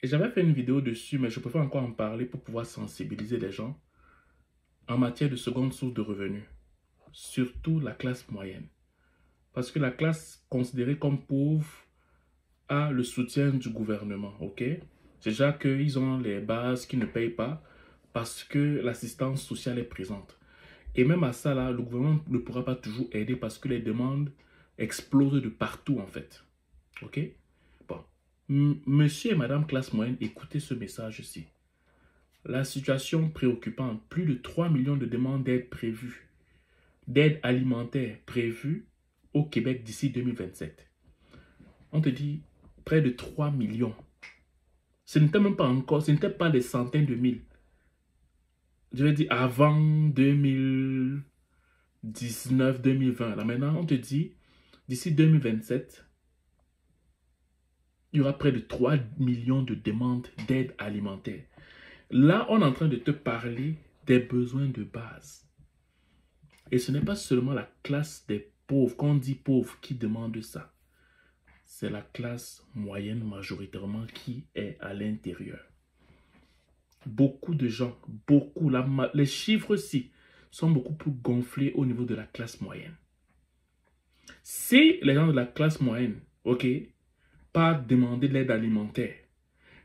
Et j'avais fait une vidéo dessus, mais je préfère encore en parler pour pouvoir sensibiliser les gens en matière de seconde source de revenus, surtout la classe moyenne. Parce que la classe considérée comme pauvre a le soutien du gouvernement, ok? Déjà qu'ils ont les bases qui ne payent pas parce que l'assistance sociale est présente. Et même à ça, là, le gouvernement ne pourra pas toujours aider parce que les demandes explosent de partout, en fait. Ok? Bon. Monsieur et madame classe moyenne, écoutez ce message-ci. La situation préoccupante, plus de 3 millions de demandes d'aide prévues, d'aide alimentaire prévues au Québec d'ici 2027. On te dit près de 3 millions. Ce n'était même pas encore, ce n'était pas des centaines de mille. Je vais dire avant 2019, 2020. Là maintenant, on te dit, d'ici 2027, il y aura près de 3 millions de demandes d'aide alimentaire. Là, on est en train de te parler des besoins de base. Et ce n'est pas seulement la classe des pauvres, quand on dit pauvres, qui demande ça. C'est la classe moyenne majoritairement qui est à l'intérieur. Beaucoup de gens, beaucoup, les chiffres-ci sont beaucoup plus gonflés au niveau de la classe moyenne. Si les gens de la classe moyenne, ok, pas demander de l'aide alimentaire,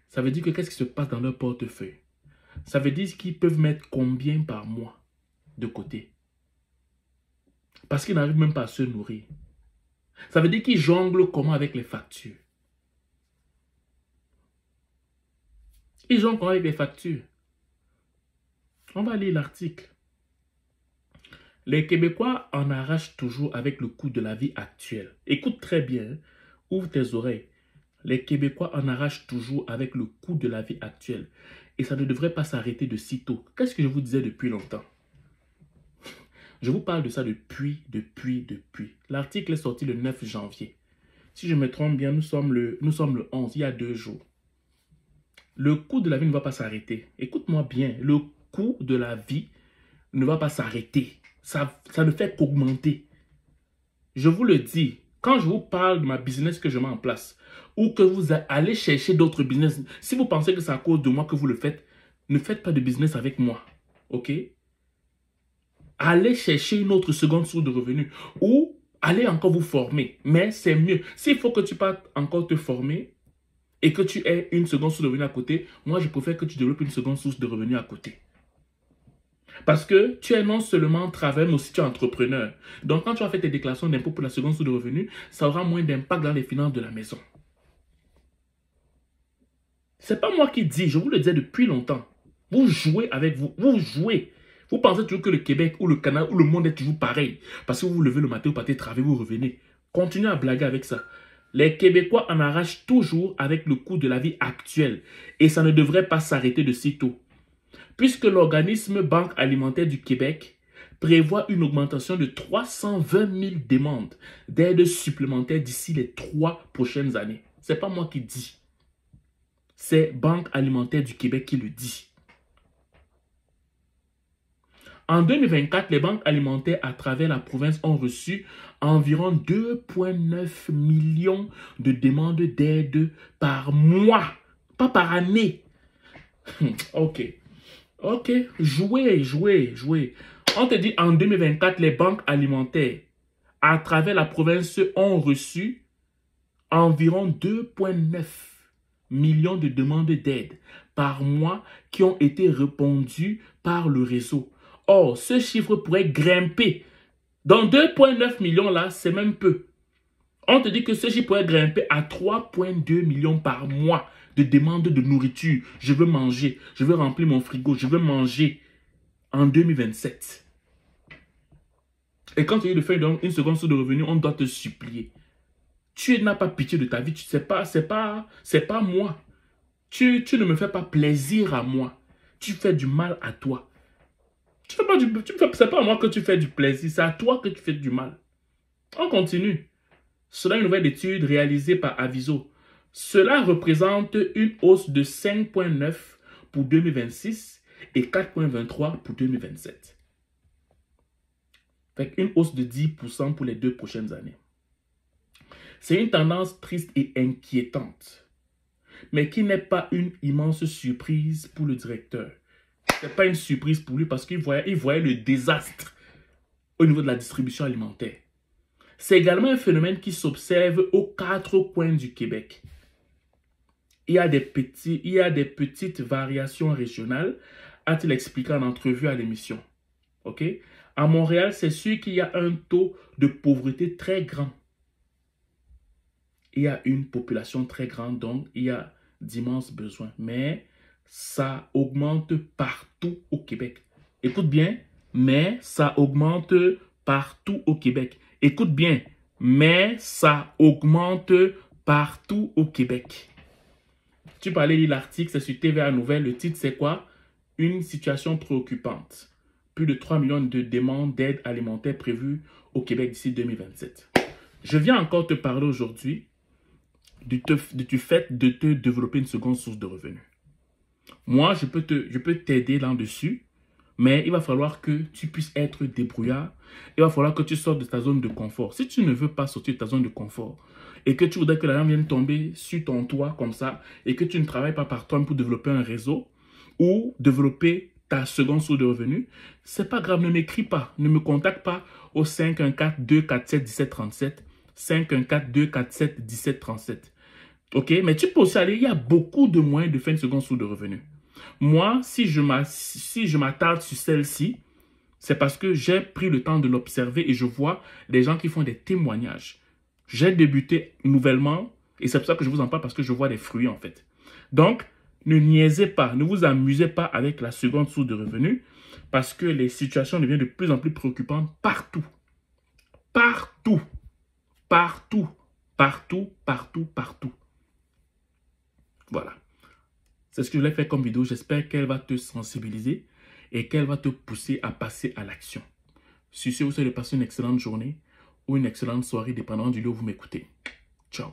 ça veut dire que qu'est-ce qui se passe dans leur portefeuille? Ça veut dire qu'ils peuvent mettre combien par mois de côté? Parce qu'ils n'arrivent même pas à se nourrir. Ça veut dire qu'ils jonglent comment avec les factures? Ils jonglent comment avec les factures? On va lire l'article. Les Québécois en arrachent toujours avec le coût de la vie actuelle. Écoute très bien, ouvre tes oreilles. Les Québécois en arrachent toujours avec le coût de la vie actuelle. Et ça ne devrait pas s'arrêter de sitôt. Qu'est-ce que je vous disais depuis longtemps? Je vous parle de ça depuis. L'article est sorti le 9 janvier. Si je me trompe bien, nous sommes le 11, il y a 2 jours. Le coût de la vie ne va pas s'arrêter. Écoute-moi bien, le coût de la vie ne va pas s'arrêter. Ça ne fait qu'augmenter. Je vous le dis, quand je vous parle de ma business que je mets en place, ou que vous allez chercher d'autres business, si vous pensez que c'est à cause de moi que vous le faites, ne faites pas de business avec moi. Ok? Allez chercher une autre seconde source de revenus ou allez encore vous former. Mais c'est mieux. S'il faut que tu partes encore te former et que tu aies une seconde source de revenus à côté, moi je préfère que tu développes une seconde source de revenus à côté. Parce que tu es non seulement travailleur, mais aussi tu es entrepreneur. Donc quand tu as fait tes déclarations d'impôt pour la seconde source de revenus, ça aura moins d'impact dans les finances de la maison. C'est pas moi qui dis, je vous le disais depuis longtemps. Vous jouez avec vous, vous jouez. Vous pensez toujours que le Québec ou le Canada ou le monde est toujours pareil. Parce que vous vous levez le matin, vous partez travailler, vous revenez. Continuez à blaguer avec ça. Les Québécois en arrachent toujours avec le coût de la vie actuelle. Et ça ne devrait pas s'arrêter de sitôt. Puisque l'organisme Banque alimentaire du Québec prévoit une augmentation de 320 000 demandes d'aide supplémentaire d'ici les 3 prochaines années. Ce n'est pas moi qui dis. C'est Banque alimentaire du Québec qui le dit. En 2024, les banques alimentaires à travers la province ont reçu environ 2,9 millions de demandes d'aide par mois, pas par année. Ok, jouez. On te dit en 2024, les banques alimentaires à travers la province ont reçu environ 2,9 millions de demandes d'aide par mois qui ont été répondues par le réseau. Or, ce chiffre pourrait grimper. Dans 2,9 millions là, c'est même peu. On te dit que ce chiffre pourrait grimper à 3,2 millions par mois de demandes de nourriture. Je veux manger, je veux remplir mon frigo, je veux manger en 2027. Et quand tu es de faire une seconde source de revenus, on doit te supplier. Tu n'as pas pitié de ta vie, c'est pas moi. Tu ne me fais pas plaisir à moi. Tu fais du mal à toi. C'est pas à moi que tu fais du plaisir, c'est à toi que tu fais du mal. On continue. Selon une nouvelle étude réalisée par Aviso, cela représente une hausse de 5,9 pour 2026 et 4,23 pour 2027. Fait une hausse de 10% pour les 2 prochaines années. C'est une tendance triste et inquiétante. mais qui n'est pas une immense surprise pour le directeur. Ce n'est pas une surprise pour lui parce qu'il voyait le désastre au niveau de la distribution alimentaire. C'est également un phénomène qui s'observe aux 4 coins du Québec. Il y a des petites variations régionales, a-t-il expliqué en entrevue à l'émission. Ok? À Montréal, c'est sûr qu'il y a un taux de pauvreté très grand. Il y a une population très grande, donc il y a d'immenses besoins. Mais ça augmente partout au Québec. Écoute bien, mais ça augmente partout au Québec. Écoute bien, mais ça augmente partout au Québec. Tu peux aller lire l'article, c'est sur TVA Nouvelle. Le titre, c'est quoi? Une situation préoccupante. Plus de 3 millions de demandes d'aide alimentaire prévues au Québec d'ici 2027. Je viens encore te parler aujourd'hui du fait de te développer une seconde source de revenus. Moi, je peux t'aider là-dessus, mais il va falloir que tu puisses être débrouillard. Il va falloir que tu sortes de ta zone de confort. Si tu ne veux pas sortir de ta zone de confort et que tu voudrais que l'argent vienne tomber sur ton toit comme ça et que tu ne travailles pas par toi pour développer un réseau ou développer ta seconde source de revenus, c'est pas grave, ne m'écris pas, ne me contacte pas au 514-247-1737, 514-247-1737. Ok, mais tu peux aussi aller, il y a beaucoup de moyens de faire une seconde source de revenus. Moi, si je m'attarde sur celle-ci, c'est parce que j'ai pris le temps de l'observer et je vois des gens qui font des témoignages. J'ai débuté nouvellement et c'est pour ça que je vous en parle parce que je vois des fruits en fait. Donc, ne niaisez pas, ne vous amusez pas avec la seconde source de revenus parce que les situations deviennent de plus en plus préoccupantes partout. Partout. Partout. Partout, partout, partout. Voilà. C'est ce que je voulais faire comme vidéo. J'espère qu'elle va te sensibiliser et qu'elle va te pousser à passer à l'action. Sur ce, vous souhaite de passer une excellente journée ou une excellente soirée, dépendant du lieu où vous m'écoutez. Ciao.